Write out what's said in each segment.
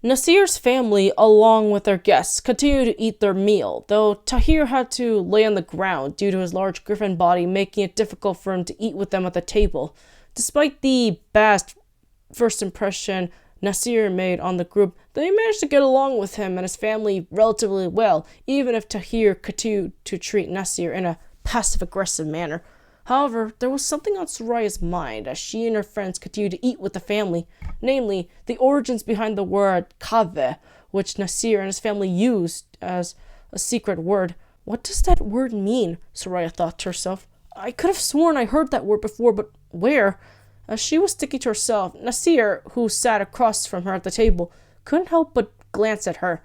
Nassir's family, along with their guests, continued to eat their meal, though Tahir had to lay on the ground due to his large Gryphon body, making it difficult for him to eat with them at the table. Despite the best first impression Nassir made on the group, they managed to get along with him and his family relatively well, even if Tahir continued to treat Nassir in a passive-aggressive manner. However, there was something on Soraya's mind as she and her friends continued to eat with the family, namely, the origins behind the word Kaveh, which Nassir and his family used as a secret word. What does that word mean? Soraya thought to herself. I could have sworn I heard that word before, but where? As she was thinking to herself, Nassir, who sat across from her at the table, couldn't help but glance at her.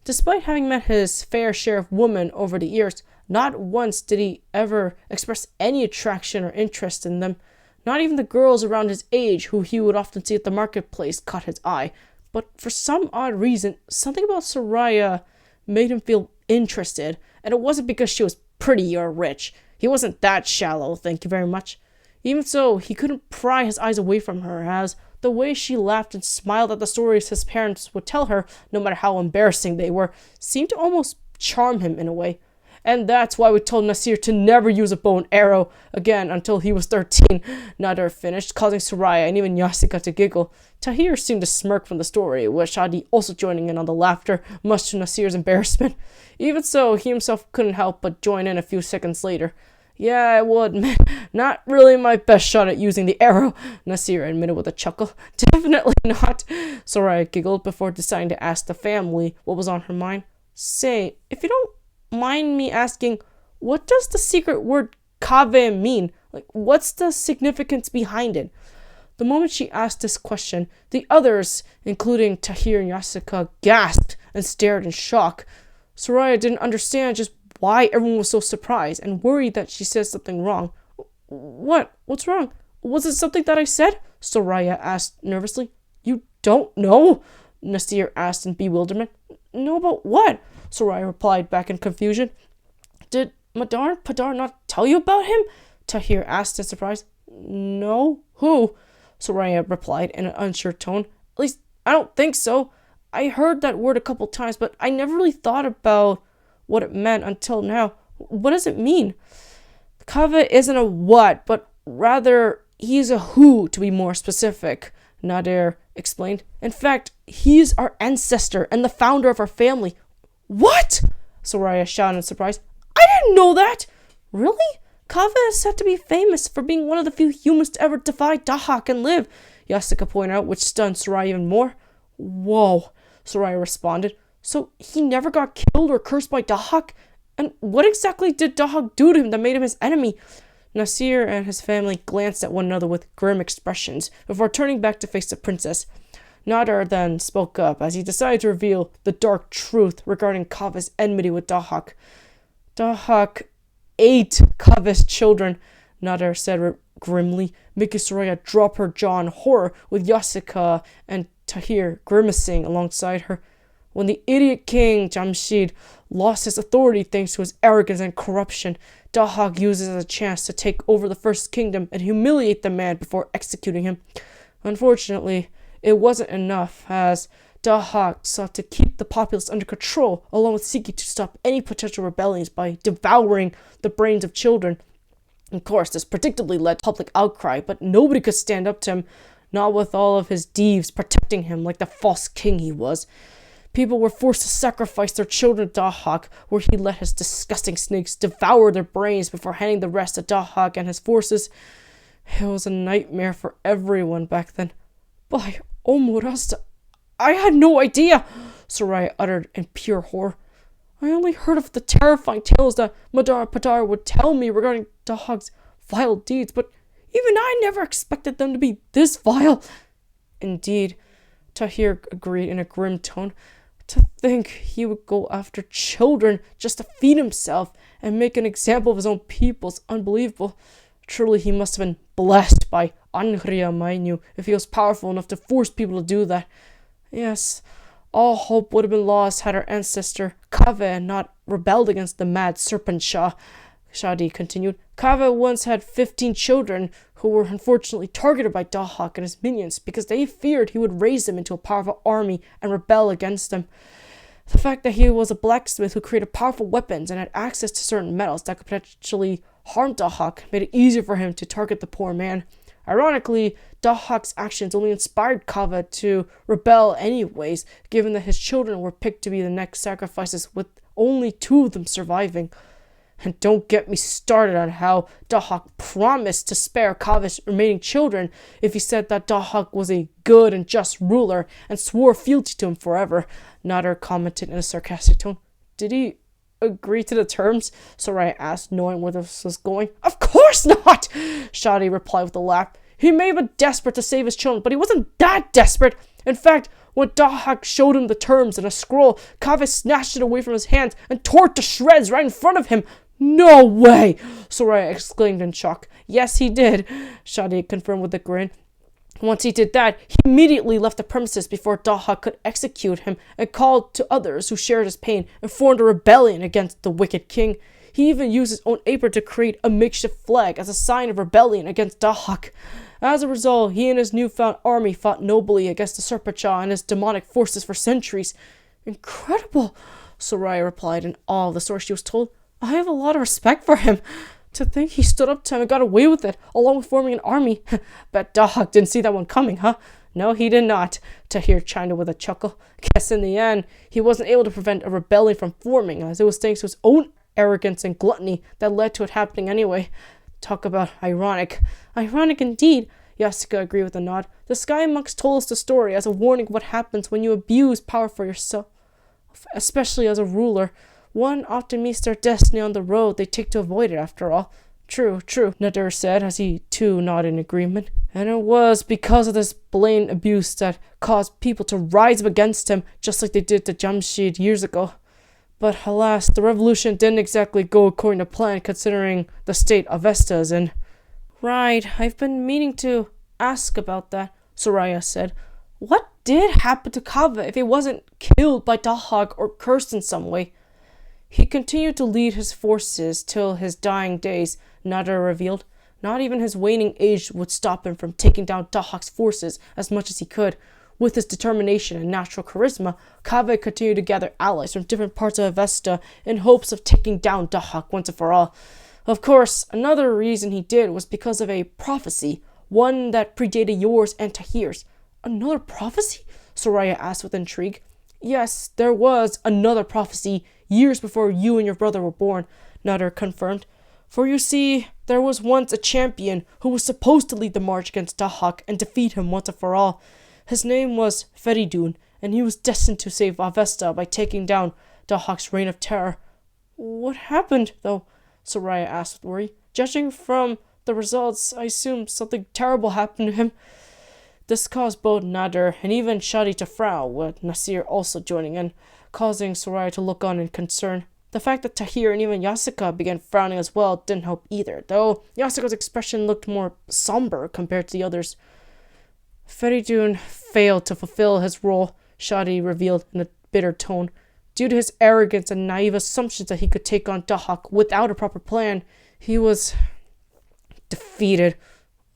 Despite having met his fair share of women over the years, not once did he ever express any attraction or interest in them. Not even the girls around his age, who he would often see at the marketplace, caught his eye. But for some odd reason, something about Soraya made him feel interested, and it wasn't because she was pretty or rich. He wasn't that shallow, thank you very much. Even so, he couldn't pry his eyes away from her, as the way she laughed and smiled at the stories his parents would tell her, no matter how embarrassing they were, seemed to almost charm him in a way. And that's why we told Nassir to never use a bow and arrow again until he was 13. Nader finished, causing Soraya and even Yasica to giggle. Tahir seemed to smirk from the story, with Shadi also joining in on the laughter, much to Nassir's embarrassment. Even so, he himself couldn't help but join in a few seconds later. Yeah, I will admit, not really my best shot at using the arrow, Nassir admitted with a chuckle. Definitely not, Soraya giggled before deciding to ask the family what was on her mind. Say, if you don't mind me asking, what does the secret word Kaveh mean? What's the significance behind it? The moment she asked this question, the others, including Tahir and Yasica, gasped and stared in shock. Soraya didn't understand just why everyone was so surprised and worried that she said something wrong. What? What's wrong? Was it something that I said? Soraya asked nervously. You don't know? Nassir asked in bewilderment. No, about what? Soraya replied back in confusion. Did Madar and Padar not tell you about him? Tahir asked in surprise. No. Who? Soraya replied in an unsure tone. At least, I don't think so. I heard that word a couple times, but I never really thought about what it meant until now. What does it mean? Kaveh isn't a what, but rather he's a who, to be more specific, Nader explained. In fact, he's our ancestor and the founder of our family. What? Soraya shouted in surprise. I didn't know that! Really? Kaveh is said to be famous for being one of the few humans to ever defy Dahak and live, Yasica pointed out, which stunned Soraya even more. Whoa, Soraya responded. So he never got killed or cursed by Dahak? And what exactly did Dahak do to him that made him his enemy? Nassir and his family glanced at one another with grim expressions before turning back to face the princess. Nader then spoke up as he decided to reveal the dark truth regarding Kaveh's enmity with Dahak. Dahak ate Kaveh's children, Nader said grimly, making Soraya drop her jaw in horror, with Yasica and Tahir grimacing alongside her. When the idiot king Jamshid lost his authority thanks to his arrogance and corruption, Dahak used it as a chance to take over the first kingdom and humiliate the man before executing him. Unfortunately, it wasn't enough, as Dahak sought to keep the populace under control, along with seeking to stop any potential rebellions by devouring the brains of children. Of course, this predictably led to public outcry, but nobody could stand up to him, not with all of his Deves protecting him like the false king he was. People were forced to sacrifice their children to Dahak, where he let his disgusting snakes devour their brains before handing the rest to Dahak and his forces. It was a nightmare for everyone back then. By Omurasta, I had no idea, Soraya uttered in pure horror. I only heard of the terrifying tales that Madar Padar would tell me regarding Dahak's vile deeds, but even I never expected them to be this vile. Indeed, Tahir agreed in a grim tone. To think he would go after children just to feed himself and make an example of his own people is unbelievable. Truly, he must have been blessed by Anhriya Mainu if he was powerful enough to force people to do that. Yes, all hope would have been lost had our ancestor Kaveh not rebelled against the mad serpent Shah. Shadi continued. Kaveh once had 15 children who were unfortunately targeted by Dahak and his minions because they feared he would raise them into a powerful army and rebel against them. The fact that he was a blacksmith who created powerful weapons and had access to certain metals that could potentially harm Dahak made it easier for him to target the poor man. Ironically, Dahak's actions only inspired Kaveh to rebel anyways, given that his children were picked to be the next sacrifices, with only 2 of them surviving. And don't get me started on how Dahak promised to spare Kaveh's remaining children if he said that Dahak was a good and just ruler and swore fealty to him forever, Nader commented in a sarcastic tone. Did he agree to the terms? Soraya asked, knowing where this was going. Of course not! Shadi replied with a laugh. He may have been desperate to save his children, but he wasn't that desperate. In fact, when Dahak showed him the terms in a scroll, Kaveh snatched it away from his hands and tore it to shreds right in front of him. No way! Soraya exclaimed in shock. Yes, he did, Shadi confirmed with a grin. Once he did that, he immediately left the premises before Dahak could execute him and called to others who shared his pain and formed a rebellion against the wicked king. He even used his own apron to create a makeshift flag as a sign of rebellion against Dahak. As a result, he and his newfound army fought nobly against the Serpentjaw and his demonic forces for centuries. Incredible, Soraya replied in awe of the story she was told. I have a lot of respect for him. To think he stood up to him and got away with it, along with forming an army. Bet Dahak didn't see that one coming, huh? No, he did not, Tahir chimed in with a chuckle. Guess in the end, he wasn't able to prevent a rebellion from forming, as it was thanks to his own arrogance and gluttony that led to it happening anyway. Talk about ironic. Ironic indeed, Yasica agreed with a nod. The Sky Monks told us the story as a warning of what happens when you abuse power for yourself, especially as a ruler. One often meets their destiny on the road they take to avoid it, after all. True, Nader said as he too nodded in agreement. And it was because of this blatant abuse that caused people to rise up against him, just like they did to Jamshid years ago. But alas, the revolution didn't exactly go according to plan, considering the state Avesta is in. Right, I've been meaning to ask about that, Soraya said. What did happen to Kaveh if he wasn't killed by Dahak or cursed in some way? He continued to lead his forces till his dying days, Nader revealed. Not even his waning age would stop him from taking down Dahak's forces as much as he could. With his determination and natural charisma, Kaveh continued to gather allies from different parts of Avesta in hopes of taking down Dahak once and for all. Of course, another reason he did was because of a prophecy, one that predated yours and Tahir's. Another prophecy? Soraya asked with intrigue. Yes, there was another prophecy years before you and your brother were born, Nader confirmed. For you see, there was once a champion who was supposed to lead the march against Dahak and defeat him once and for all. His name was Feridun, and he was destined to save Avesta by taking down Dahak's reign of terror. What happened, though? Soraya asked with worry. Judging from the results, I assume something terrible happened to him. This caused both Nader and even Shadi to frown, with Nassir also joining in, causing Soraya to look on in concern. The fact that Tahir and even Yasica began frowning as well didn't help either, though Yasica's expression looked more somber compared to the others. Feridun failed to fulfill his role, Shadi revealed in a bitter tone. Due to his arrogance and naive assumptions that he could take on Dahak without a proper plan, he was defeated.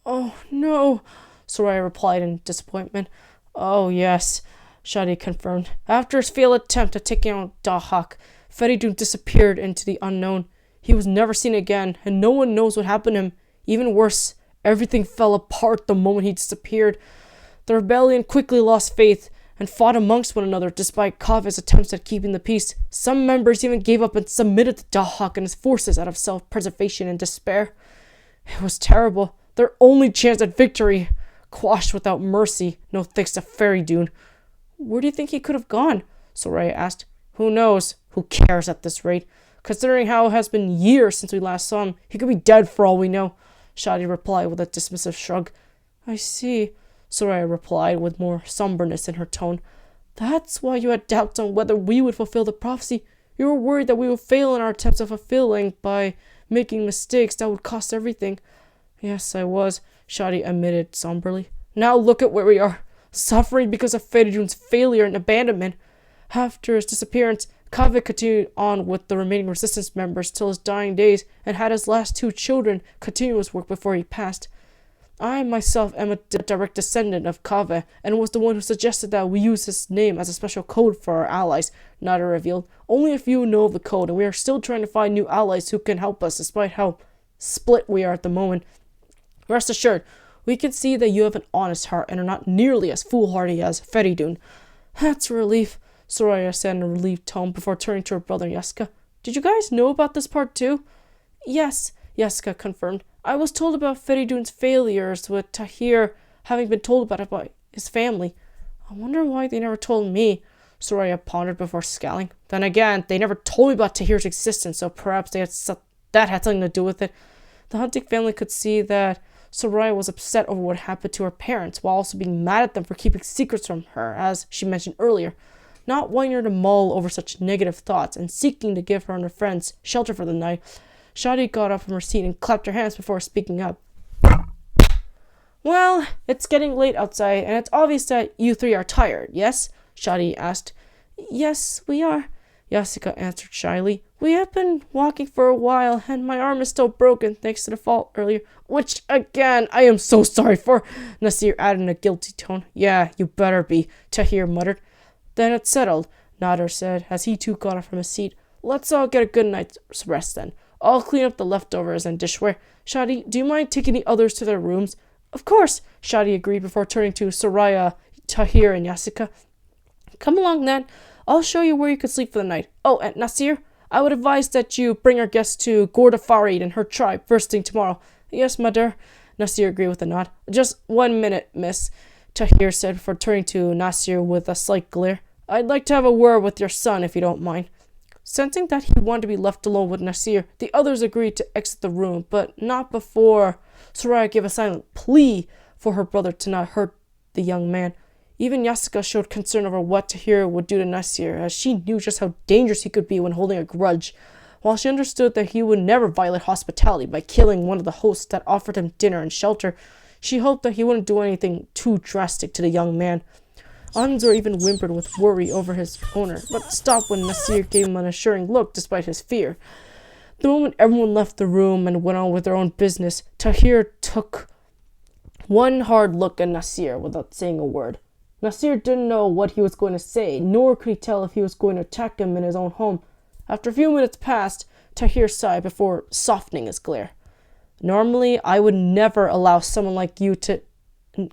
Oh no, Soraya replied in disappointment. Oh yes, Shadi confirmed. After his failed attempt at taking out Dahak, Feridun disappeared into the unknown. He was never seen again, and no one knows what happened to him. Even worse, everything fell apart the moment he disappeared. The rebellion quickly lost faith and fought amongst one another despite Kaveh's attempts at keeping the peace. Some members even gave up and submitted to Dahak and his forces out of self-preservation and despair. It was terrible. Their only chance at victory, quashed without mercy, no thanks to Feridun. Where do you think he could have gone? Soraya asked. Who knows? Who cares at this rate? Considering how it has been years since we last saw him, he could be dead for all we know, Shadi replied with a dismissive shrug. I see, Soraya replied with more somberness in her tone. That's why you had doubts on whether we would fulfill the prophecy. You were worried that we would fail in our attempts of fulfilling by making mistakes that would cost everything. Yes, I was, Shadi admitted somberly. Now look at where we are, suffering because of Feridun's failure and abandonment. After his disappearance, Kaveh continued on with the remaining resistance members till his dying days and had his last 2 children continue his work before he passed. I myself am a direct descendant of Kaveh and was the one who suggested that we use his name as a special code for our allies, Nader revealed. Only a few know of the code, and we are still trying to find new allies who can help us despite how split we are at the moment. Rest assured, we can see that you have an honest heart and are not nearly as foolhardy as Feridun. That's a relief, Soraya said in a relieved tone before turning to her brother Yasica. Did you guys know about this part too? Yes, Yasica confirmed. I was told about Feridun's failures, with Tahir having been told about it by his family. I wonder why they never told me, Soraya pondered before scowling. Then again, they never told me about Tahir's existence, so perhaps that had something to do with it. The hunting family could see that Soraya was upset over what happened to her parents, while also being mad at them for keeping secrets from her, as she mentioned earlier. Not wanting her to mull over such negative thoughts and seeking to give her and her friends shelter for the night, Shadi got up from her seat and clapped her hands before speaking up. Well, it's getting late outside, and it's obvious that you 3 are tired, yes? Shadi asked. Yes, we are, Yasica answered shyly. We have been walking for a while, and my arm is still broken thanks to the fall earlier. Which, again, I am so sorry for, Nassir added in a guilty tone. Yeah, you better be, Tahir muttered. Then it's settled, Nader said, as he too got up from his seat. Let's all get a good night's rest then. I'll clean up the leftovers and dishware. Shadi, do you mind taking the others to their rooms? Of course, Shadi agreed before turning to Soraya, Tahir, and Yasica. Come along then. I'll show you where you can sleep for the night. Oh, and Nassir, I would advise that you bring our guests to Gorda Farid and her tribe first thing tomorrow. Yes, Madar, Nassir agreed with a nod. Just 1 minute, miss, Tahir said before turning to Nassir with a slight glare. I'd like to have a word with your son, if you don't mind. Sensing that he wanted to be left alone with Nassir, the others agreed to exit the room, but not before Soraya gave a silent plea for her brother to not hurt the young man. Even Yasica showed concern over what Tahir would do to Nassir, as she knew just how dangerous he could be when holding a grudge. While she understood that he would never violate hospitality by killing one of the hosts that offered him dinner and shelter, she hoped that he wouldn't do anything too drastic to the young man. Anzor even whimpered with worry over his owner, but stopped when Nassir gave him an assuring look despite his fear. The moment everyone left the room and went on with their own business, Tahir took one hard look at Nassir without saying a word. Nassir didn't know what he was going to say, nor could he tell if he was going to attack him in his own home. After a few minutes passed, Tahir sighed before softening his glare. Normally, I would never allow someone like you to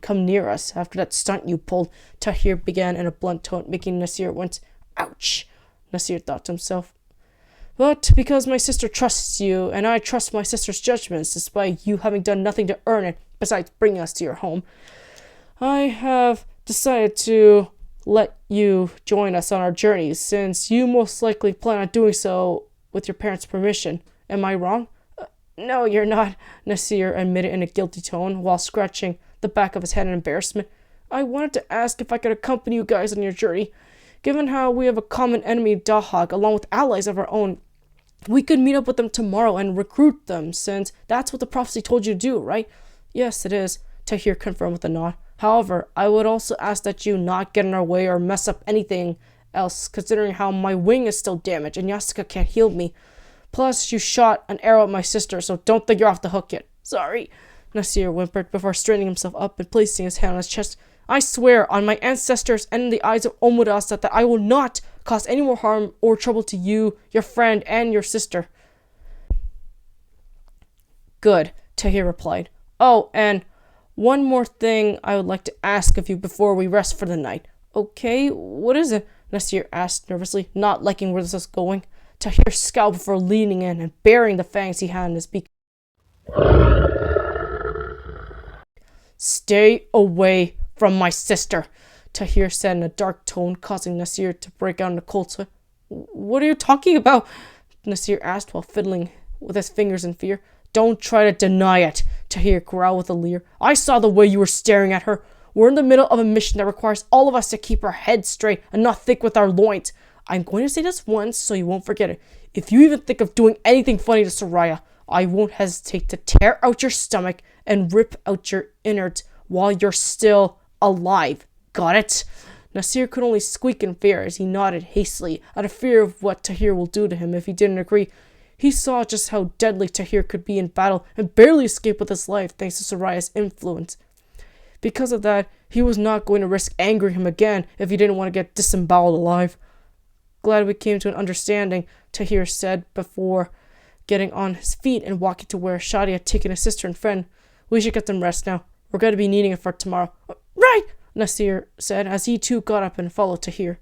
come near us after that stunt you pulled, Tahir began in a blunt tone, making Nassir wince. Ouch, Nassir thought to himself. But because my sister trusts you, and I trust my sister's judgments, despite you having done nothing to earn it besides bringing us to your home, I have decided to let you join us on our journey, since you most likely plan on doing so with your parents' permission. Am I wrong? No, you're not, Nassir admitted in a guilty tone, while scratching the back of his head in embarrassment. I wanted to ask if I could accompany you guys on your journey. Given how we have a common enemy, Dahak, along with allies of our own, we could meet up with them tomorrow and recruit them, since that's what the prophecy told you to do, right? Yes, it is, Tahir confirmed with a nod. However, I would also ask that you not get in our way or mess up anything else, considering how my wing is still damaged and Yasica can't heal me. Plus, you shot an arrow at my sister, so don't think you're off the hook yet. Sorry, Nassir whimpered before straightening himself up and placing his hand on his chest. I swear on my ancestors and in the eyes of Omudasa that I will not cause any more harm or trouble to you, your friend, and your sister. Good, Tahir replied. Oh, and one more thing I would like to ask of you before we rest for the night. Okay, what is it? Nassir asked nervously, not liking where this is going. Tahir scowled before leaning in and burying the fangs he had in his beak. Stay away from my sister, Tahir said in a dark tone, causing Nassir to break out in a cold sweat. What are you talking about? Nassir asked while fiddling with his fingers in fear. Don't try to deny it, Tahir growled with a leer. I saw the way you were staring at her. We're in the middle of a mission that requires all of us to keep our heads straight and not think with our loins. I'm going to say this once so you won't forget it. If you even think of doing anything funny to Soraya, I won't hesitate to tear out your stomach and rip out your innards while you're still alive. Got it? Nassir could only squeak in fear as he nodded hastily, out of fear of what Tahir will do to him if he didn't agree. He saw just how deadly Tahir could be in battle and barely escaped with his life thanks to Soraya's influence. Because of that, he was not going to risk angering him again if he didn't want to get disemboweled alive. Glad we came to an understanding, Tahir said before getting on his feet and walking to where Shadi had taken his sister and friend. We should get some rest now. We're going to be needing it for tomorrow. Right, Nassir said as he too got up and followed Tahir.